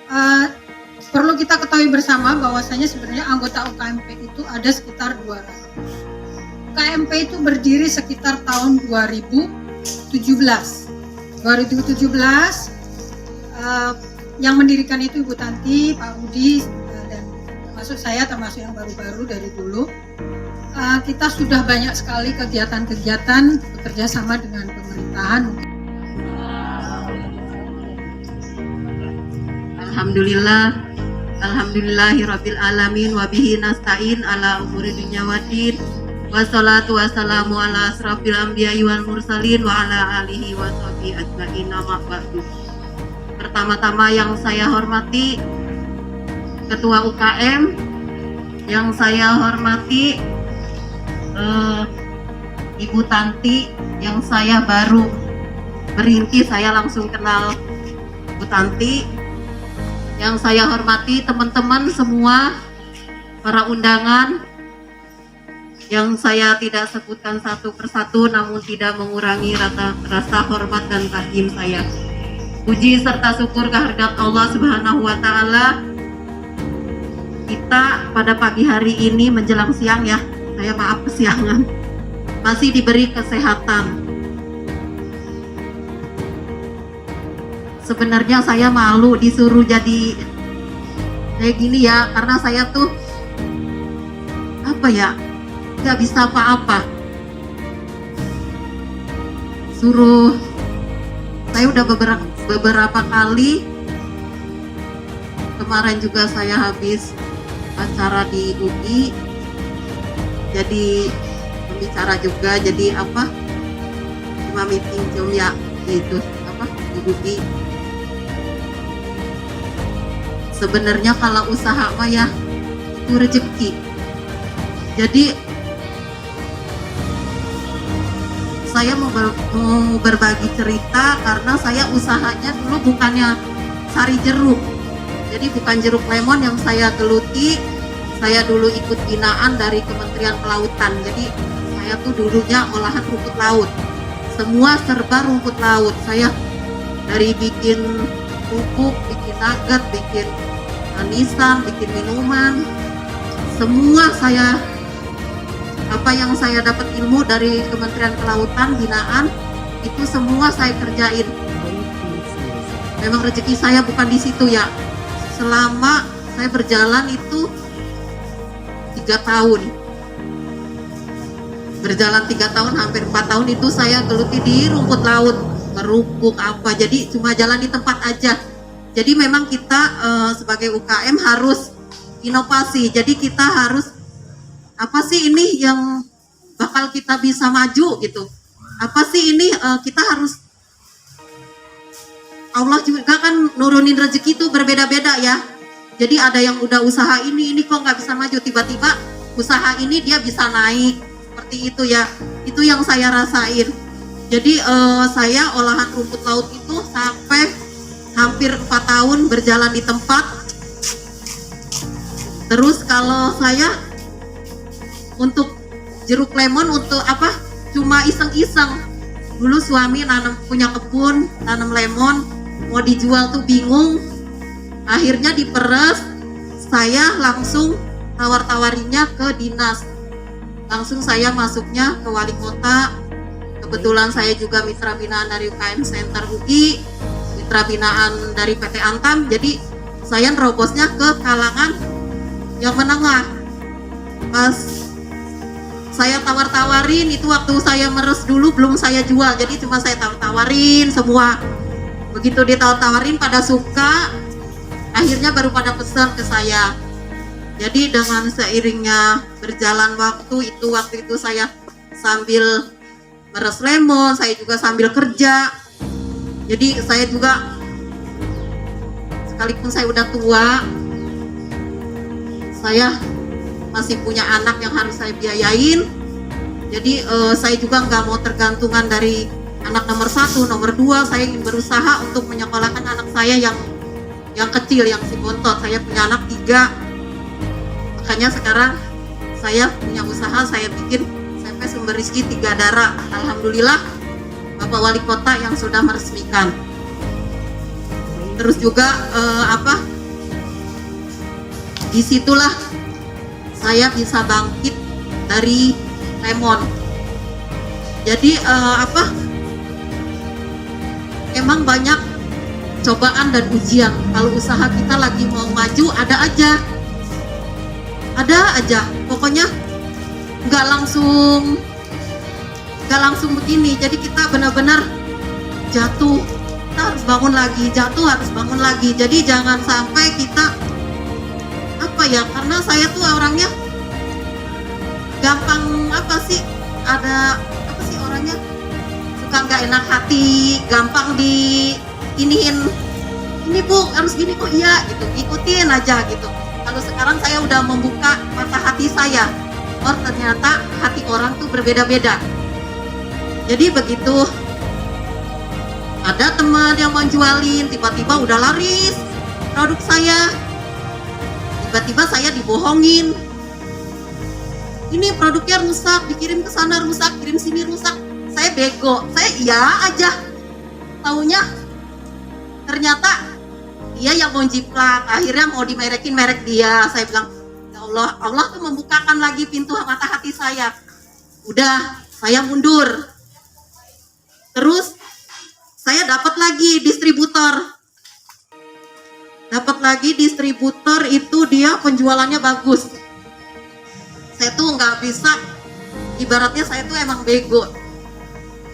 Uh, Perlu kita ketahui bersama bahwasanya sebenarnya anggota UKMP itu ada sekitar 200. UKMP itu berdiri sekitar tahun 2017. Yang mendirikan itu Ibu Tanti, Pak Budi, dan termasuk saya, termasuk yang baru-baru dari dulu. Kita sudah banyak sekali kegiatan-kegiatan bekerja sama dengan pemerintahan. Alhamdulillahirabbil alamin wa bihi nasta'in ala umuri dunya waddin. Wassalatu wassalamu ala asrafil anbiya'i wal mursalin wa ala alihi wa sahbihi ajma'in, amma ba'du. Pertama-tama yang saya hormati Ketua UKM, yang saya hormati Ibu Tanti, yang saya baru berinti saya langsung kenal Bu Tanti. Yang saya hormati teman-teman semua, para undangan, yang saya tidak sebutkan satu persatu namun tidak mengurangi rasa hormat dan takdim saya. Puji serta syukur kehadirat Allah Subhanahu wa Ta'ala. Kita pada pagi hari ini menjelang siang ya, saya maaf kesiangan, masih diberi kesehatan. Sebenarnya saya malu disuruh jadi kayak gini ya, karena saya tuh nggak bisa apa-apa. Saya udah beberapa kali, kemarin juga saya habis acara di UI, jadi pembicara juga, jadi cuma meeting ya gitu di UI. Sebenarnya kalau usaha mah ya itu rezeki. Jadi saya mau berbagi cerita karena saya usahanya dulu bukannya sari jeruk. Jadi bukan jeruk lemon yang saya geluti. Saya dulu ikut binaan dari Kementerian Kelautan. Jadi saya tuh dulunya olahan rumput laut. Semua serba rumput laut. Saya dari bikin pupuk, bikin nugget, bikin manisan, bikin minuman, semua saya yang saya dapat ilmu dari Kementerian Kelautan binaan itu semua saya kerjain. Memang rezeki saya bukan di situ ya. Selama saya berjalan itu 3 tahun. Berjalan 3 tahun, hampir 4 tahun itu saya geluti di rumput laut, merupuk jadi cuma jalan di tempat aja. Jadi memang kita sebagai UKM harus inovasi. Jadi kita harus apa sih ini yang bakal kita bisa maju gitu. Apa sih ini kita harus, Allah juga kan nurunin rezeki itu berbeda-beda ya. Jadi ada yang udah usaha ini kok nggak bisa maju, tiba-tiba usaha ini dia bisa naik seperti itu ya. Itu yang saya rasain. Jadi saya olahan rumput laut itu sampai hampir 4 tahun berjalan di tempat. Terus kalau saya untuk jeruk lemon cuma iseng-iseng. Dulu suami punya kebun tanam lemon, mau dijual tuh bingung. Akhirnya diperes, saya langsung tawar-tawarinya ke dinas. Langsung saya masuknya ke wali kota. Kebetulan saya juga mitra binaan dari UKM Center UI, mitra binaan dari PT Antam. Jadi saya nerobosnya ke kalangan yang menengah. Pas saya tawar-tawarin itu waktu saya meres dulu belum saya jual, jadi cuma saya tawar-tawarin semua. Begitu ditawar-tawarin pada suka, akhirnya baru pada pesan ke saya. Jadi dengan seiringnya berjalan waktu itu saya sambil meres lemon, saya juga sambil kerja. Jadi saya juga, sekalipun saya udah tua, saya masih punya anak yang harus saya biayain. Jadi saya juga nggak mau tergantungan dari anak nomor 1, nomor 2. Saya ingin berusaha untuk menyekolahkan anak saya yang kecil, yang si bontot. Saya punya anak 3, makanya sekarang saya punya usaha, saya bikin SMP Sumber Rizki 3 Darah. Alhamdulillah Bapak Wali Kota yang sudah meresmikan. Terus juga Disitulah saya bisa bangkit dari lemon. Jadi emang banyak cobaan dan ujian. Kalau usaha kita lagi mau maju, ada aja. Pokoknya nggak langsung begini. Jadi kita benar-benar jatuh, kita harus bangun lagi, jatuh harus bangun lagi. Jadi jangan sampai kita karena saya tuh orangnya gampang orangnya suka nggak enak hati, gampang iniin, ini Bu harus gini, oh iya gitu, ikutin aja gitu. Kalau sekarang saya udah membuka mata hati saya, oh ternyata hati orang tuh berbeda-beda. Jadi begitu ada teman yang mau jualin, tiba-tiba udah laris produk saya, tiba-tiba saya dibohongin, ini produknya rusak, dikirim ke sana rusak, kirim sini rusak. Saya bego, saya iya aja, taunya ternyata dia yang mau jiplak, akhirnya mau dimerekin merek dia. Saya bilang, ya Allah, Allah tuh membukakan lagi pintu mata hati saya. Udah, saya mundur. Terus saya dapat lagi distributor itu dia penjualannya bagus. Saya tuh nggak bisa, ibaratnya saya tuh emang bego,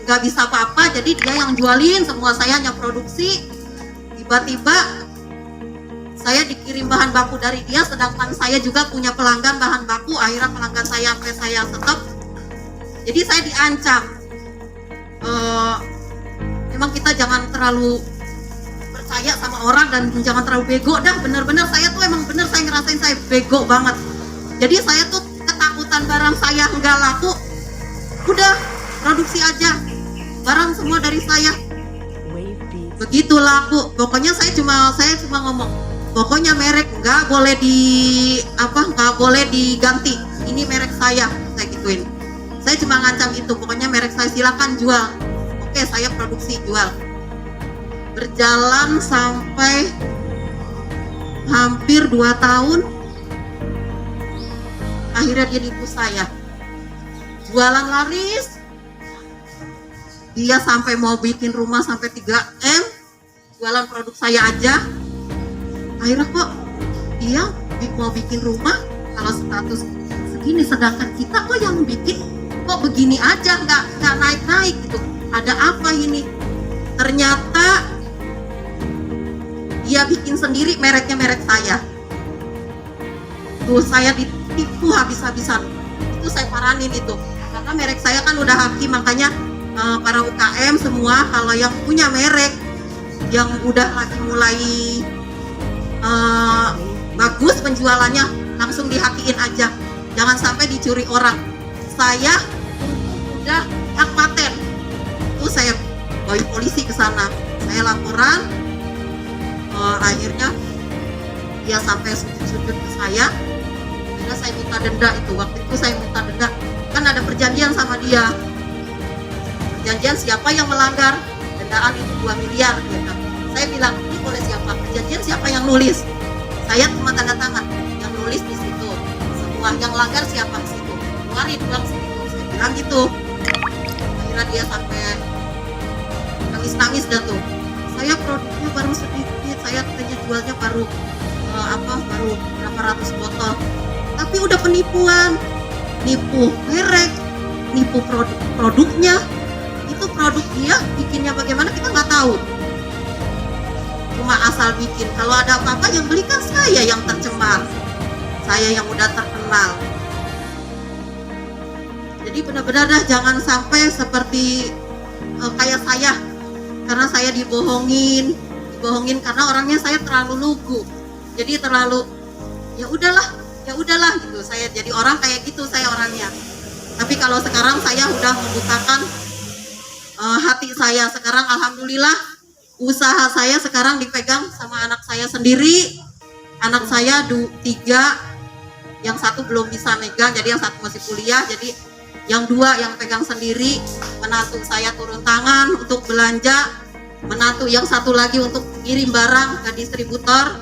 nggak bisa apa-apa. Jadi dia yang jualin, semua saya hanya produksi. Tiba-tiba saya dikirim bahan baku dari dia, sedangkan saya juga punya pelanggan bahan baku. Akhirnya pelanggan saya sampai saya stop. Jadi saya diancam. Memang kita jangan terlalu percaya sama orang dan jangan terlalu bego dah. Bener-bener saya tuh emang bener, saya ngerasain saya bego banget. Jadi saya tuh ketakutan barang saya nggak laku, udah produksi aja, barang semua dari saya. Begitu laku, pokoknya saya cuma ngomong, pokoknya merek nggak boleh diganti, ini merek saya gituin. Saya cuma ngancam itu, pokoknya merek saya silakan jual. Oke, saya produksi jual. Berjalan sampai hampir 2 tahun, akhirnya dia nipu saya. Jualan laris, dia sampai mau bikin rumah sampai 3M, jualan produk saya aja. Akhirnya kok dia mau bikin rumah kalau status segini, sedangkan kita kok yang bikin kok begini aja, nggak naik-naik gitu. Ada apa ini? Ternyata dia bikin sendiri, mereknya merek saya. Tuh saya ditipu habis-habisan. Itu saya paranin itu. Karena merek saya kan udah haki, makanya para UKM semua kalau yang punya merek yang udah lagi mulai bagus penjualannya, langsung dihakiin aja. Jangan sampai dicuri orang. Saya udah hak paten. Itu saya bawa polisi ke sana. Saya laporan. Akhirnya dia sampai sujud ke saya. Akhirnya saya minta denda itu. Waktu itu saya minta denda. Kan ada perjanjian sama dia. Perjanjian siapa yang melanggar, dendaan itu 2 miliar gitu. Saya bilang, ini boleh siapa? Perjanjian siapa yang nulis? Saya cuma tanda tangan. Yang nulis di situ. Semua yang langgar siapa di situ? Keluarin uang segitu. Saya bilang gitu. Akhirnya dia sampai nangis-nangis dah tuh. Saya produknya baru sedikit, saya katanya jualnya baru berapa ratus botol, tapi udah penipuan, nipu merek, nipu produknya. Itu produk dia bikinnya bagaimana kita nggak tahu, cuma asal bikin. Kalau ada apa-apa yang beli kan saya yang tercemar, saya yang udah terkenal. Jadi benar-benar dah jangan sampai seperti kayak saya. Karena saya dibohongin karena orangnya saya terlalu lugu. Jadi terlalu ya udahlah gitu. Saya jadi orang kayak gitu, saya orangnya. Tapi kalau sekarang saya udah membukakan hati saya. Sekarang alhamdulillah usaha saya sekarang dipegang sama anak saya sendiri. Anak saya 3, yang 1 belum bisa megang, jadi yang 1 masih kuliah. Jadi yang 2 yang pegang sendiri. Menantu saya turun tangan untuk belanja, menantu yang 1 lagi untuk kirim barang ke distributor.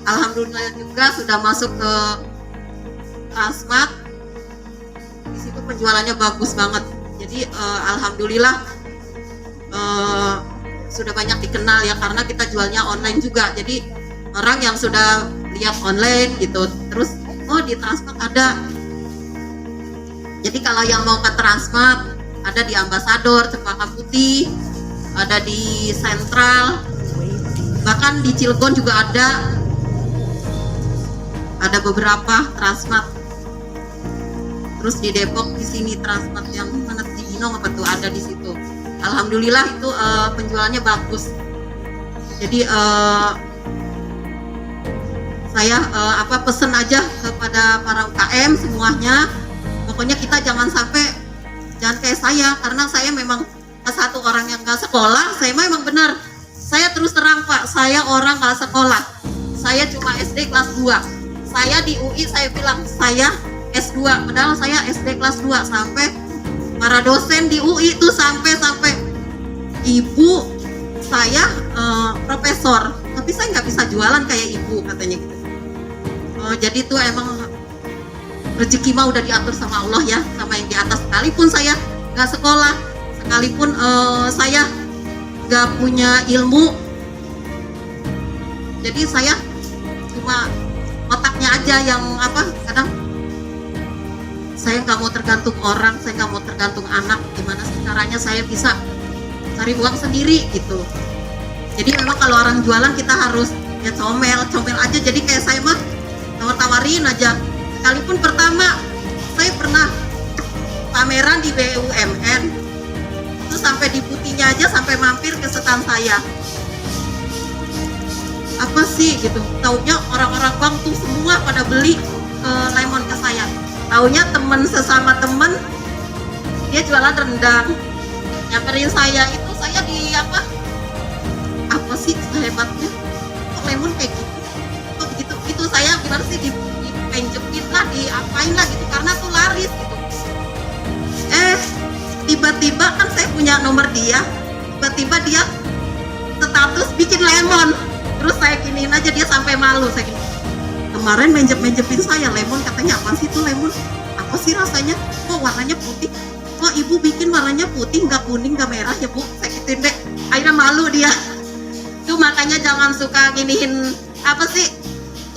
alhamdulillah juga sudah masuk ke Transmart. Di situ penjualannya bagus banget. Jadi alhamdulillah sudah banyak dikenal ya, karena kita jualnya online juga. Jadi orang yang sudah lihat online gitu, terus oh di Transmart ada. Jadi kalau yang mau ke Transmart, ada di Ambasador, Cempaka Putih, ada di Sentral, bahkan di Cilegon juga ada beberapa Transmart. Terus di Depok di sini Transmart yang mana, di Binong apa tuh, ada di situ. Alhamdulillah itu penjualannya bagus. Jadi saya pesen aja kepada para UKM semuanya. Pokoknya kita jangan kayak saya, karena saya memang satu orang yang gak sekolah. Saya memang benar, saya terus terang Pak, saya orang gak sekolah. Saya cuma SD kelas 2. Saya di UI saya bilang saya S2, padahal saya SD kelas 2. Sampai para dosen di UI itu sampai ibu saya profesor, tapi saya nggak bisa jualan kayak ibu, katanya gitu. Jadi itu emang rezeki mah udah diatur sama Allah ya, sama yang di atas. Sekalipun saya nggak sekolah, sekalipun saya nggak punya ilmu, jadi saya cuma otaknya aja yang kadang saya nggak mau tergantung orang, saya nggak mau tergantung anak. Gimana sih caranya saya bisa cari uang sendiri gitu. Jadi memang kalau orang jualan kita harus ya comel aja. Jadi kayak saya mah tawar-tawarin aja. Sekalipun pertama saya pernah pameran di BUMN, itu sampai di putihnya aja sampai mampir ke stand saya. Apa sih gitu, taunya orang-orang bank tuh semua pada beli lemon ke saya. Taunya sesama temen dia jualan rendang, nyamperin saya, itu saya di apa sih hebatnya kok lemon kayak gitu, kok begitu, itu saya gimana sih dipenjemin lah, diapain lah gitu, karena tuh laris gitu. Tiba-tiba kan saya punya nomor dia, tiba-tiba dia status bikin lemon, terus saya giniin aja, dia sampai malu. Saya gini, kemarin menjepin saya lemon, katanya apa sih itu lemon, apa sih rasanya, kok warnanya putih, kok ibu bikin warnanya putih, nggak kuning nggak merah ya bu, saya gituin deh. Akhirnya malu dia. Tuh makanya jangan suka giniin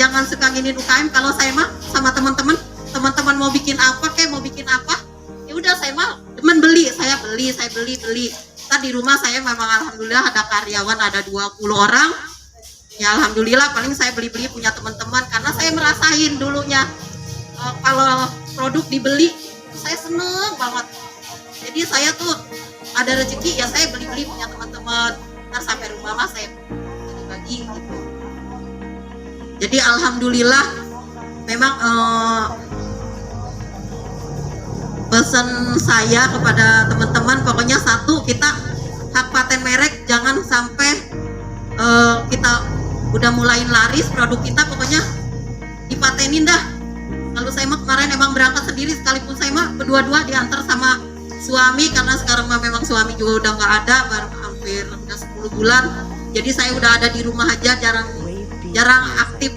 jangan suka giniin UKM. Kalau saya mah sama teman-teman mau bikin apa ya udah, saya mah teman beli. Ntar di rumah saya memang alhamdulillah ada karyawan, ada 20 orang ya, alhamdulillah. Paling saya beli punya teman-teman, karena saya merasain dulunya kalau produk dibeli saya seneng banget. Jadi saya tuh ada rezeki ya, saya beli punya teman-teman, ntar sampai rumah mah saya bagi gitu. Jadi alhamdulillah memang pesan saya kepada teman-teman, pokoknya satu, kita hak paten merek jangan sampai kita udah mulai laris produk kita, pokoknya dipatenin dah. Lalu saya mah kemarin emang berangkat sendiri, sekalipun saya mah berdua-dua diantar sama suami, karena sekarang mah memang suami juga udah nggak ada, baru hampir udah 10 bulan. Jadi saya udah ada di rumah aja, jarang aktif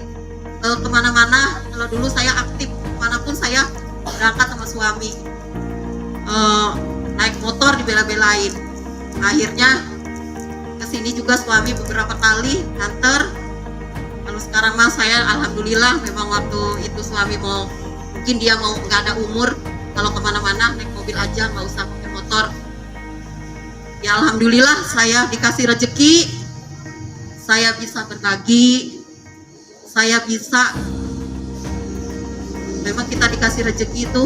kemana-mana. Kalau dulu saya aktif manapun, saya berangkat sama suami, naik motor dibela-belain. Akhirnya kesini juga suami beberapa kali nganter. Kalau sekarang mah saya alhamdulillah, memang waktu itu suami mungkin dia nggak ada umur, kalau kemana-mana naik mobil aja, nggak usah pakai motor. Ya alhamdulillah saya dikasih rezeki, saya bisa berbagi, saya bisa, memang kita dikasih rezeki itu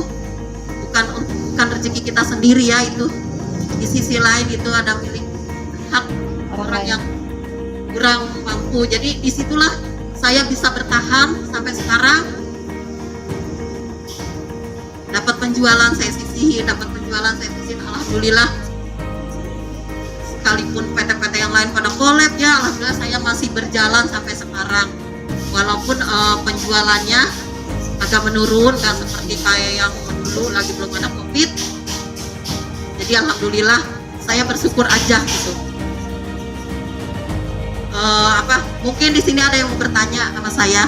bukan rezeki kita sendiri ya, itu di sisi lain itu ada milik hak orang yang kurang mampu. Jadi disitulah saya bisa bertahan sampai sekarang. Dapat penjualan saya sisihin, alhamdulillah. Sekalipun PT-PT yang lain pada collab ya, alhamdulillah saya masih berjalan sampai sekarang. Walaupun penjualannya agak menurun, gak seperti kayak yang dulu, lagi belum ada COVID. Jadi alhamdulillah saya bersyukur aja gitu. Mungkin di sini ada yang mau bertanya sama saya.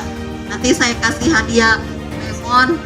Nanti saya kasih hadiah lemon